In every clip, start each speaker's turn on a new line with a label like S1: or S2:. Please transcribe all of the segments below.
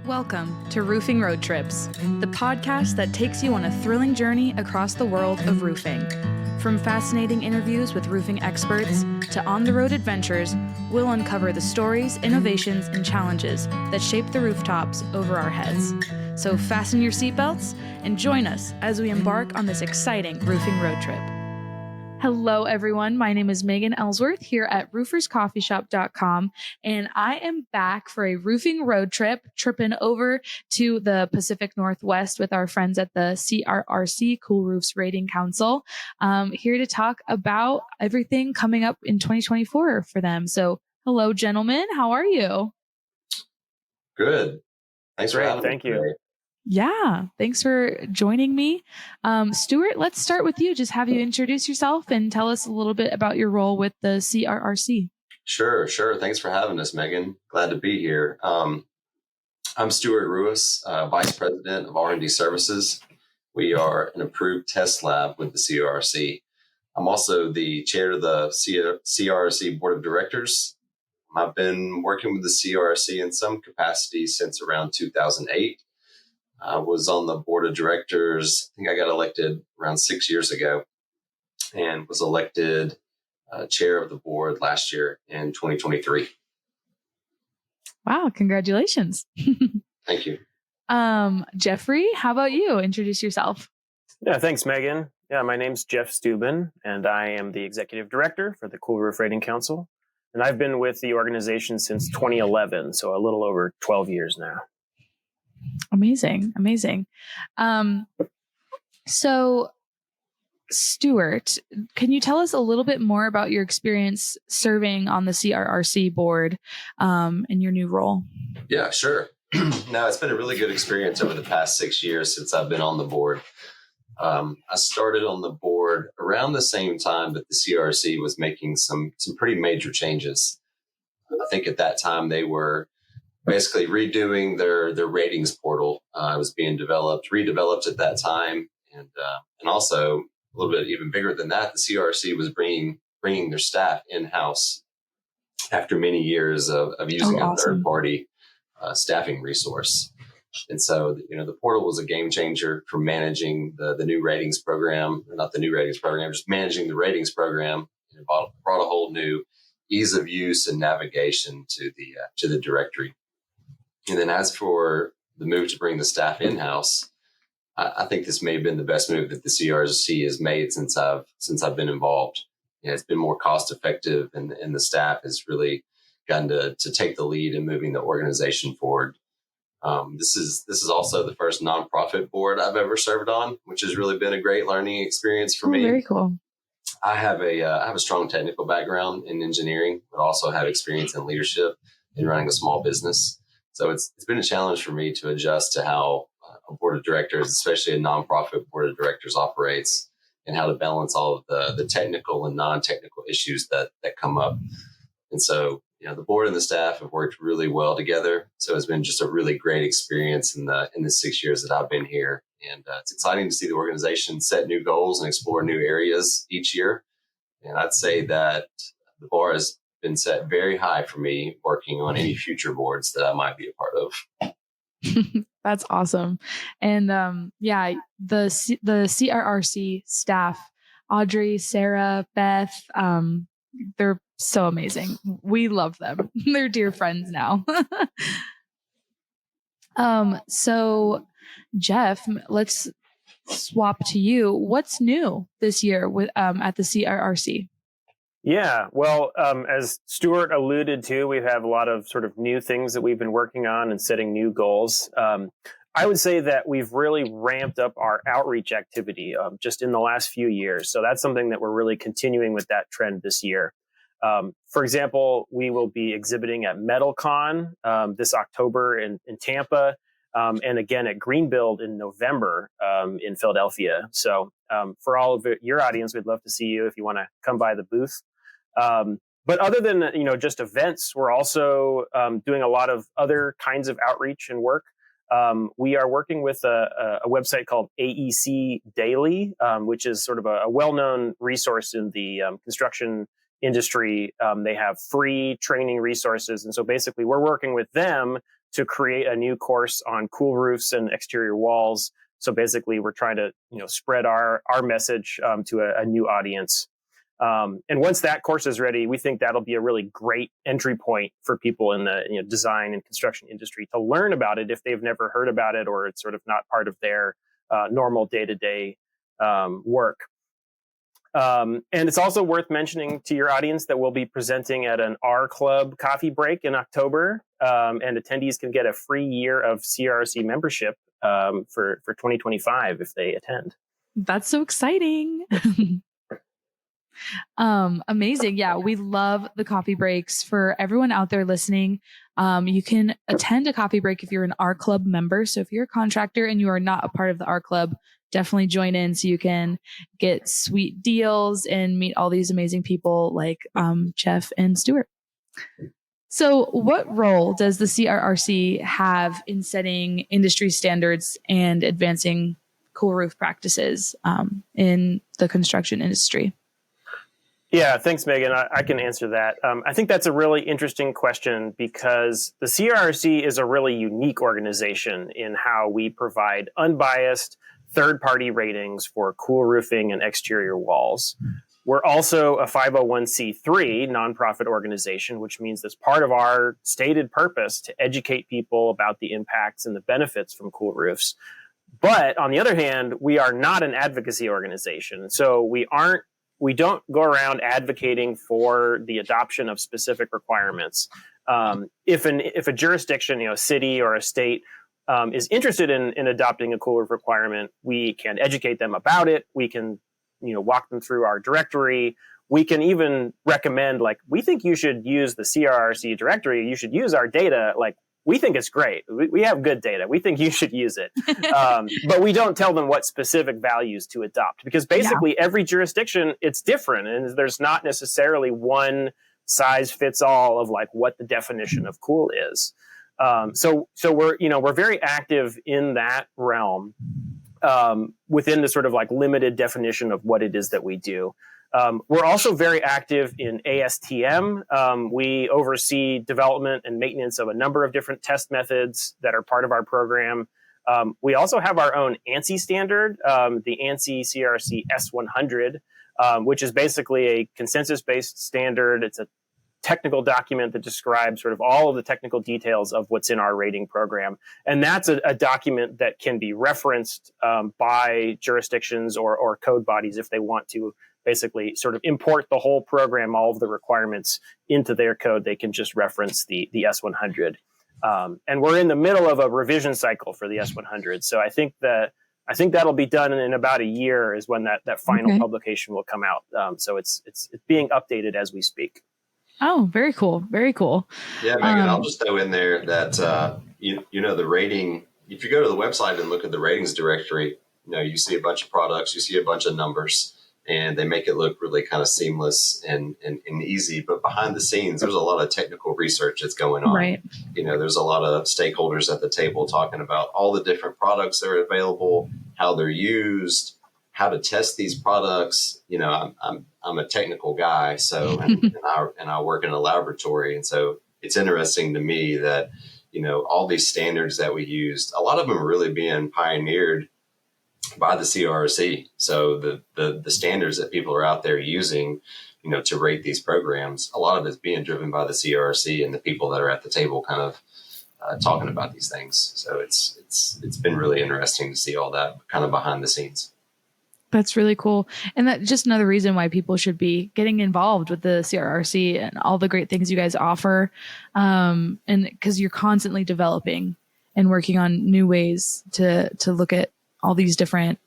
S1: Welcome to Roofing Road Trips, the podcast that takes you on a thrilling journey across the world of roofing. From fascinating interviews with roofing experts to on-the-road adventures, we'll uncover the stories, innovations, and challenges that shape the rooftops over our heads. So fasten your seatbelts and join us as we embark on this exciting roofing road trip. Hello, everyone. My name is Megan Ellsworth here at rooferscoffeeshop.com, and I am back for a roofing road trip, tripping over to the Pacific Northwest with our friends at the CRRC, Cool Roofs Rating Council, here to talk about everything coming up in 2024 for them. So hello, gentlemen. How are you?
S2: Good. Thanks for having me.
S3: Thank you.
S1: Yeah, thanks for joining me. Stuart, let's start with you. Just have you introduce yourself and tell us a little bit about your role with the CRRC.
S2: Sure. Thanks for having us, Megan. Glad to be here. I'm Stuart Ruis, Vice President of R&D Services. We are an approved test lab with the CRRC. I'm also the chair of the CRRC Board of Directors. I've been working with the CRRC in some capacity since around 2008. I was on the board of directors. I think I got elected around 6 years ago and was elected chair of the board last year in 2023.
S1: Wow. Congratulations.
S2: Thank you.
S1: Jeffrey, how about you? Introduce yourself.
S3: Yeah, thanks, Megan. Yeah, my name's Jeff Steuben, and I am the executive director for the Cool Roof Rating Council. And I've been with the organization since 2011, so a little over 12 years now.
S1: Amazing. So Stuart, can you tell us a little bit more about your experience serving on the CRRC board in your new role?
S2: Yeah, sure. No, it's been a really good experience over the past 6 years since I've been on the board. I started on the board around the same time that the CRRC was making some pretty major changes. I think at that time they were basically redoing their ratings portal. It was being redeveloped at that time. And also a little bit even bigger than that, the CRRC was bringing their staff in-house after many years of using a third-party staffing resource. And so, the portal was a game changer for managing the new ratings program, not the new ratings program, just managing the ratings program. It brought a whole new ease of use and navigation to the directory. And then as for the move to bring the staff in-house, I think this may have been the best move that the CRRC has made since I've been involved. It's been more cost effective, and the staff has really gotten to take the lead in moving the organization forward. This is also the first nonprofit board I've ever served on, which has really been a great learning experience for me.
S1: Very cool.
S2: I have a strong technical background in engineering, but also have experience in leadership in running a small business. So it's been a challenge for me to adjust to how a board of directors, especially a nonprofit board of directors, operates, and how to balance all of the technical and non-technical issues that come up. And so, the board and the staff have worked really well together. So it's been just a really great experience in the 6 years that I've been here. And it's exciting to see the organization set new goals and explore new areas each year. And I'd say that the bar has been set very high for me working on any future boards that I might be a part of.
S1: That's awesome. And the CRRC staff, Audrey, Sarah, Beth, they're so amazing. We love them. They're dear friends now. So Jeff, let's swap to you. What's new this year with at the CRRC?
S3: Yeah, well, as Stuart alluded to, we have a lot of sort of new things that we've been working on and setting new goals. I would say that we've really ramped up our outreach activity just in the last few years. So that's something that we're really continuing with that trend this year. For example, we will be exhibiting at MetalCon this October in Tampa, and again at Greenbuild in November in Philadelphia. So for all of your audience, we'd love to see you if you want to come by the booth. But other than just events, we're also doing a lot of other kinds of outreach and work. We are working with a website called AEC Daily, which is sort of a well-known resource in the construction industry. They have free training resources. And so basically we're working with them to create a new course on cool roofs and exterior walls. So basically, we're trying to spread our message to a new audience. And once that course is ready, we think that'll be a really great entry point for people in the design and construction industry to learn about it if they've never heard about it or it's sort of not part of their normal day-to-day work. And it's also worth mentioning to your audience that we'll be presenting at an R Club coffee break in October, and attendees can get a free year of CRRC membership for 2025 if they attend.
S1: That's so exciting. Amazing. Yeah, we love the coffee breaks. For everyone out there listening, you can attend a coffee break if you're an R Club member. So if you're a contractor and you are not a part of the R Club, definitely join in so you can get sweet deals and meet all these amazing people like Jeff and Stuart. So what role does the CRRC have in setting industry standards and advancing cool roof practices in the construction industry?
S3: Yeah, thanks, Megan. I can answer that. I think that's a really interesting question because the CRRC is a really unique organization in how we provide unbiased third-party ratings for cool roofing and exterior walls. We're also a 501c3 nonprofit organization, which means that's part of our stated purpose to educate people about the impacts and the benefits from cool roofs. But on the other hand, we are not an advocacy organization. So we don't go around advocating for the adoption of specific requirements. If a jurisdiction, a city or a state, is interested in adopting a cool roof requirement, we can educate them about it. We can, walk them through our directory. We can even recommend, we think you should use the CRRC directory. You should use our data. We think it's great. We have good data. We think you should use it. But we don't tell them what specific values to adopt because basically every jurisdiction, it's different. And there's not necessarily one size fits all of what the definition of cool is. So we're very active in that realm within the sort of limited definition of what it is that we do. We're also very active in ASTM. We oversee development and maintenance of a number of different test methods that are part of our program. We also have our own ANSI standard, the ANSI CRRC S100, which is basically a consensus-based standard. It's a technical document that describes sort of all of the technical details of what's in our rating program. And that's a document that can be referenced by jurisdictions or code bodies if they want to basically sort of import the whole program, all of the requirements into their code. They can just reference the S100. And we're in the middle of a revision cycle for the S100. So I think that'll be done in about a year is when that final publication will come out. So it's being updated as we speak.
S1: Oh, very cool. Very cool.
S2: Yeah, Megan, I'll just throw in there that, the rating, if you go to the website and look at the ratings directory, you see a bunch of products, you see a bunch of numbers, and they make it look really kind of seamless and easy. But behind the scenes, there's a lot of technical research that's going on. Right. There's a lot of stakeholders at the table talking about all the different products that are available, how they're used, how to test these products. I'm a technical guy, so and I work in a laboratory, and so it's interesting to me that all these standards that we used, a lot of them are really being pioneered by the CRRC. So the standards that people are out there using, to rate these programs, a lot of it's being driven by the CRRC and the people that are at the table, kind of talking about these things. So it's been really interesting to see all that kind of behind the scenes.
S1: That's really cool. And that's just another reason why people should be getting involved with the CRRC and all the great things you guys offer. And because you're constantly developing and working on new ways to look at all these different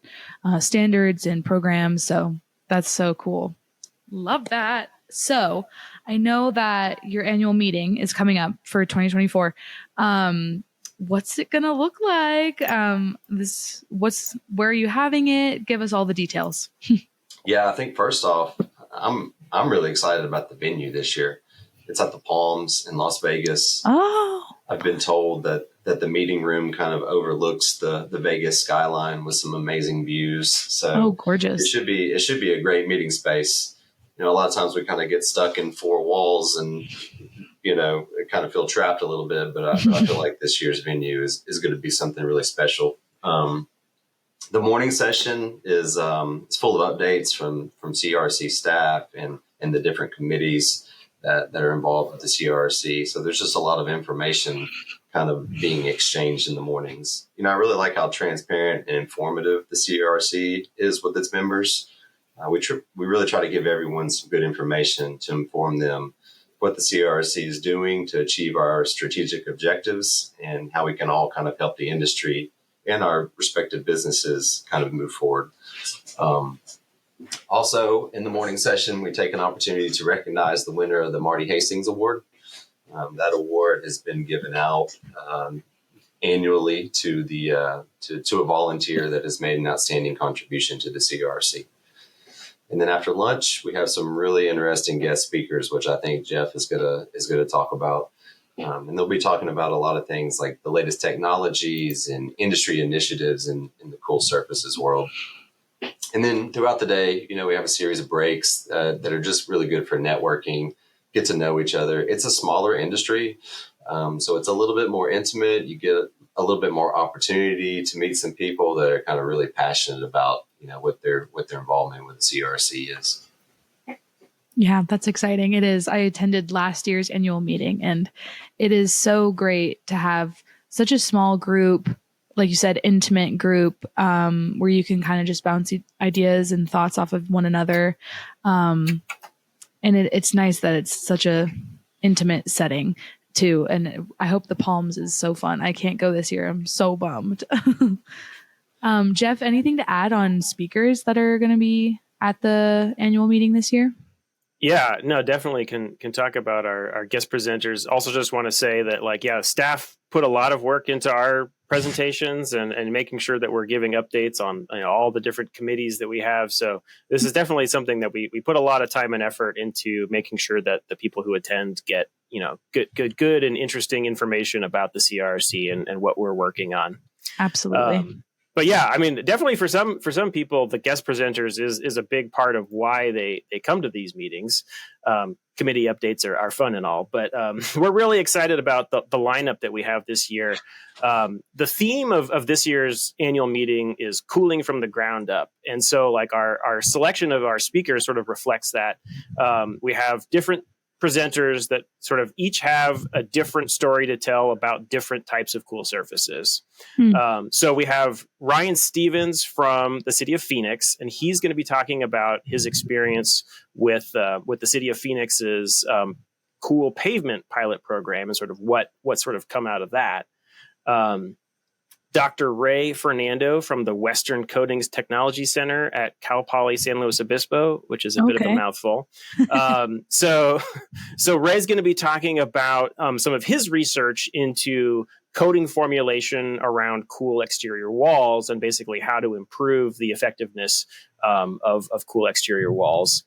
S1: standards and programs. So that's so cool. Love that. So I know that your annual meeting is coming up for 2024. What's it going to look like? Where are you having it? Give us all the details.
S2: Yeah, I think first off, I'm really excited about the venue this year. It's at the Palms in Las Vegas.
S1: Oh,
S2: I've been told that the meeting room kind of overlooks the Vegas skyline with some amazing views. So
S1: gorgeous.
S2: It should be a great meeting space. A lot of times we kind of get stuck in four walls and I kind of feel trapped a little bit, but I feel like this year's venue is going to be something really special. The morning session is full of updates from CRRC staff and the different committees that are involved with the CRRC. So there's just a lot of information kind of being exchanged in the mornings. I really like how transparent and informative the CRRC is with its members. We really try to give everyone some good information to inform them what the CRRC is doing to achieve our strategic objectives and how we can all kind of help the industry and our respective businesses kind of move forward. Also, in the morning session, we take an opportunity to recognize the winner of the Marty Hastings Award. That award has been given out annually to a volunteer that has made an outstanding contribution to the CRRC. And then after lunch, we have some really interesting guest speakers, which I think Jeff is gonna talk about. And they'll be talking about a lot of things like the latest technologies and industry initiatives in the cool surfaces world. And then throughout the day, we have a series of breaks that are just really good for networking, get to know each other. It's a smaller industry, so it's a little bit more intimate. You get a little bit more opportunity to meet some people that are kind of really passionate about, what their involvement with the CRRC is.
S1: Yeah, that's exciting. It is. I attended last year's annual meeting, and it is so great to have such a small group, like you said, intimate group, where you can kind of just bounce ideas and thoughts off of one another. And it's nice that it's such a intimate setting too. And I hope the Palms is so fun. I can't go this year. I'm so bummed. Jeff, anything to add on speakers that are going to be at the annual meeting this year?
S3: Yeah, no, definitely can talk about our guest presenters. Also just want to say that staff put a lot of work into our presentations and making sure that we're giving updates on all the different committees that we have. So this is definitely something that we put a lot of time and effort into making sure that the people who attend get, good and interesting information about the CRRC and what we're working on.
S1: Absolutely.
S3: But yeah, I mean, definitely for some people, the guest presenters is a big part of why they come to these meetings. Committee updates are fun and all, but we're really excited about the lineup that we have this year. The theme of this year's annual meeting is cooling from the ground up. And so our selection of our speakers sort of reflects that. We have different presenters that sort of each have a different story to tell about different types of cool surfaces. So we have Ryan Stevens from the city of Phoenix, and he's going to be talking about his experience with the city of Phoenix's cool pavement pilot program and sort of what sort of come out of that. Dr. Ray Fernando from the Western Coatings Technology Center at Cal Poly San Luis Obispo, which is a bit of a mouthful. So Ray's going to be talking about some of his research into coating formulation around cool exterior walls and basically how to improve the effectiveness of cool exterior walls.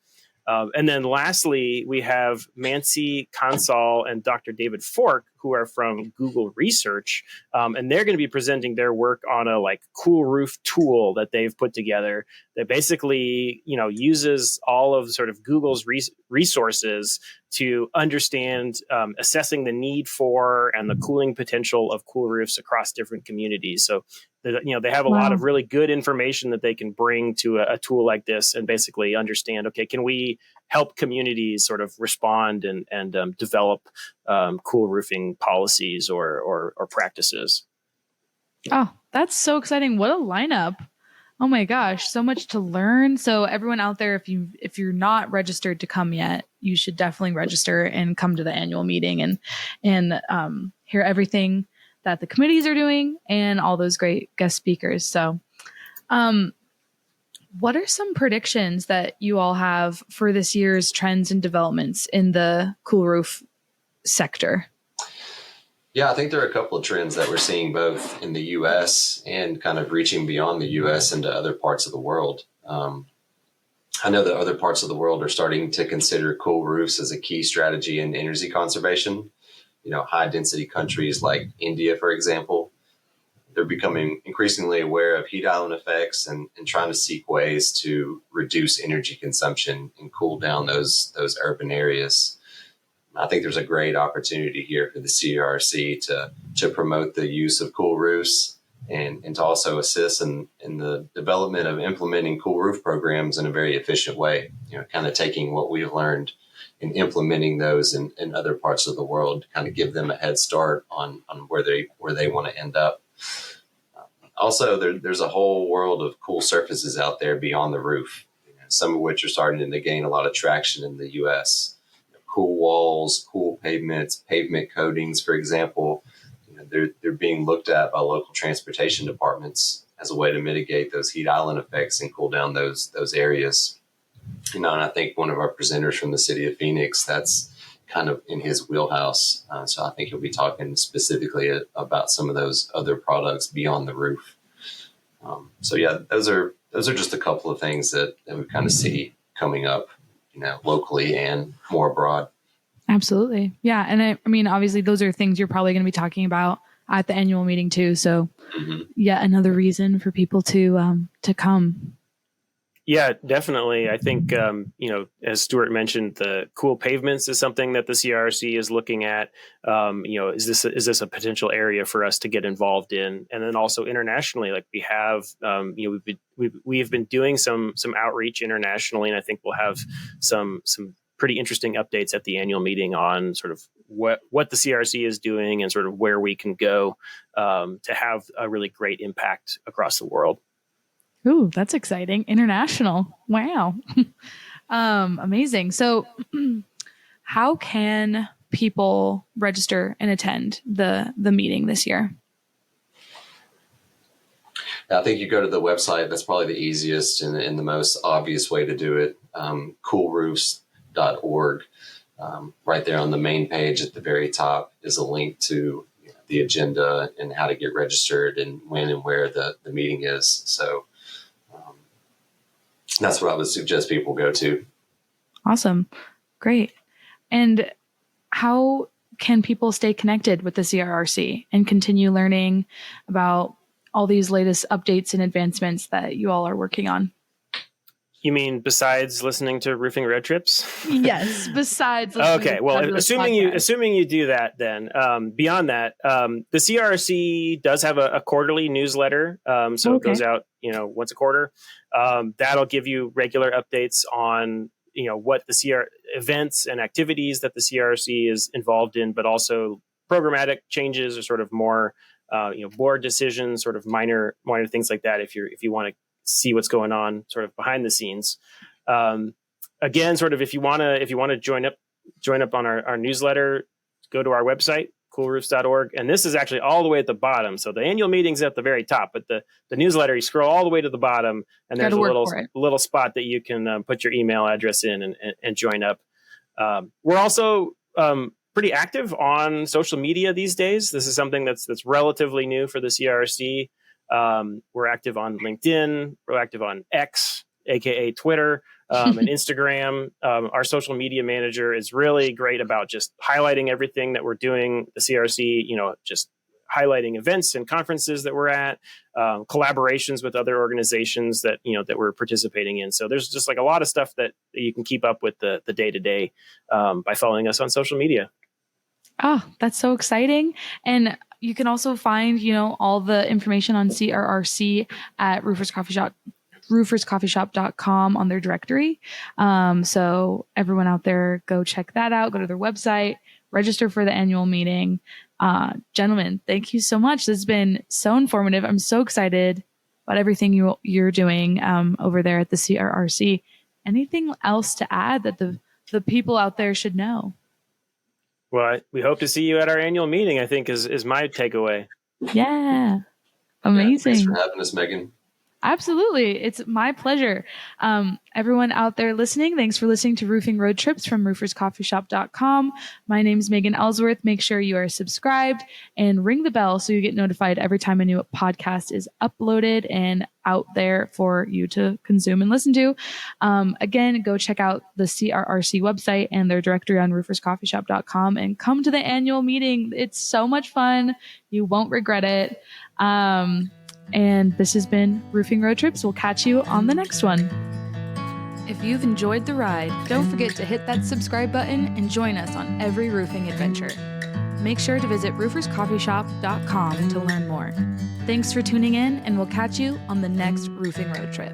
S3: And then lastly, we have Mansi Kansal and Dr. David Fork, who are from Google Research. And they're going to be presenting their work on a cool roof tool that they've put together that basically, uses all of sort of Google's resources to understand assessing the need for and the cooling potential of cool roofs across different communities. So they have a lot of really good information that they can bring to a tool like this and basically understand, okay, can we help communities sort of respond and develop cool roofing policies or practices?
S1: Oh, that's so exciting. What a lineup. Oh my gosh, so much to learn. So everyone out there, if you're not registered to come yet, you should definitely register and come to the annual meeting and hear everything that the committees are doing and all those great guest speakers. So what are some predictions that you all have for this year's trends and developments in the cool roof sector?
S2: Yeah, I think there are a couple of trends that we're seeing both in the U.S. and kind of reaching beyond the U.S. into other parts of the world. I know that other parts of the world are starting to consider cool roofs as a key strategy in energy conservation. High density countries like India, for example, they're becoming increasingly aware of heat island effects and trying to seek ways to reduce energy consumption and cool down those urban areas. I think there's a great opportunity here for the CRRC to promote the use of cool roofs and to also assist in the development of implementing cool roof programs in a very efficient way, kind of taking what we've learned and implementing those in other parts of the world to kind of give them a head start on where they want to end up. Also, there's a whole world of cool surfaces out there beyond the roof, some of which are starting to gain a lot of traction in the U.S. Cool walls, cool pavements, pavement coatings, for example, they're being looked at by local transportation departments as a way to mitigate those heat island effects and cool down those areas. And I think one of our presenters from the city of Phoenix, that's kind of in his wheelhouse. So I think he'll be talking specifically about some of those other products beyond the roof. So yeah, those are just a couple of things that we kind of see coming up, locally and more abroad.
S1: Absolutely. Yeah. And I mean, obviously those are things you're probably going to be talking about at the annual meeting too. So yet another reason for people to come.
S3: Yeah, definitely. I think, as Stuart mentioned, the cool pavements is something that the CRRC is looking at. Is this a potential area for us to get involved in? And then also internationally, like we have, we've been doing some outreach internationally, and I think we'll have some pretty interesting updates at the annual meeting on sort of what the CRRC is doing and sort of where we can go to have a really great impact across the world.
S1: Ooh, that's exciting. International. Wow. Amazing. So how can people register and attend the meeting this year?
S2: I think you go to the website. That's probably the easiest and the most obvious way to do it. Coolroofs.org. Right there on the main page at the very top is a link to the agenda and how to get registered and when and where the meeting is. So that's what I would suggest people go to.
S1: Awesome. Great. And how can people stay connected with the CRRC and continue learning about all these latest updates and advancements that you all are working on?
S3: You mean besides listening to Roofing Road Trips?
S1: Yes, besides listening
S3: okay, well, assuming you do that, then beyond that, the CRRC does have a quarterly newsletter, so It goes out, once a quarter. That'll give you regular updates on what the events and activities that the CRRC is involved in, but also programmatic changes or sort of more board decisions, sort of minor things like that. If you want to see what's going on sort of behind the scenes. Again, sort of if you want to join up on our newsletter, go to our website, coolroofs.org. And this is actually all the way at the bottom. So the annual meeting's at the very top, but the newsletter, you scroll all the way to the bottom and there's a little spot that you can put your email address in and join up. We're also pretty active on social media these days. This is something that's relatively new for the CRRC. We're active on LinkedIn. We're active on X, aka Twitter, and Instagram. Our social media manager is really great about just highlighting everything that we're doing. The CRC, just highlighting events and conferences that we're at, collaborations with other organizations that we're participating in. So there's just like a lot of stuff that you can keep up with the day-to-day by following us on social media.
S1: Oh, that's so exciting. And you can also find, all the information on CRRC at rooferscoffeeshop.com on their directory. So everyone out there, go check that out. Go to their website, register for the annual meeting. Gentlemen, thank you so much. This has been so informative. I'm so excited about everything you're doing over there at the CRRC. Anything else to add that the people out there should know?
S3: Well, we hope to see you at our annual meeting, I think is my takeaway.
S1: Yeah. Amazing.
S2: Yeah, thanks for having us, Megan.
S1: Absolutely. It's my pleasure. Everyone out there listening, thanks for listening to Roofing Road Trips from rooferscoffeeshop.com. My name is Megan Ellsworth. Make sure you are subscribed and ring the bell so you get notified every time a new podcast is uploaded and out there for you to consume and listen to. Again, go check out the CRRC website and their directory on rooferscoffeeshop.com and come to the annual meeting. It's so much fun. You won't regret it. And this has been Roofing Road Trips. We'll catch you on the next one. If you've enjoyed the ride, don't forget to hit that subscribe button and join us on every roofing adventure. Make sure to visit rooferscoffeeshop.com to learn more. Thanks for tuning in, and we'll catch you on the next roofing road trip.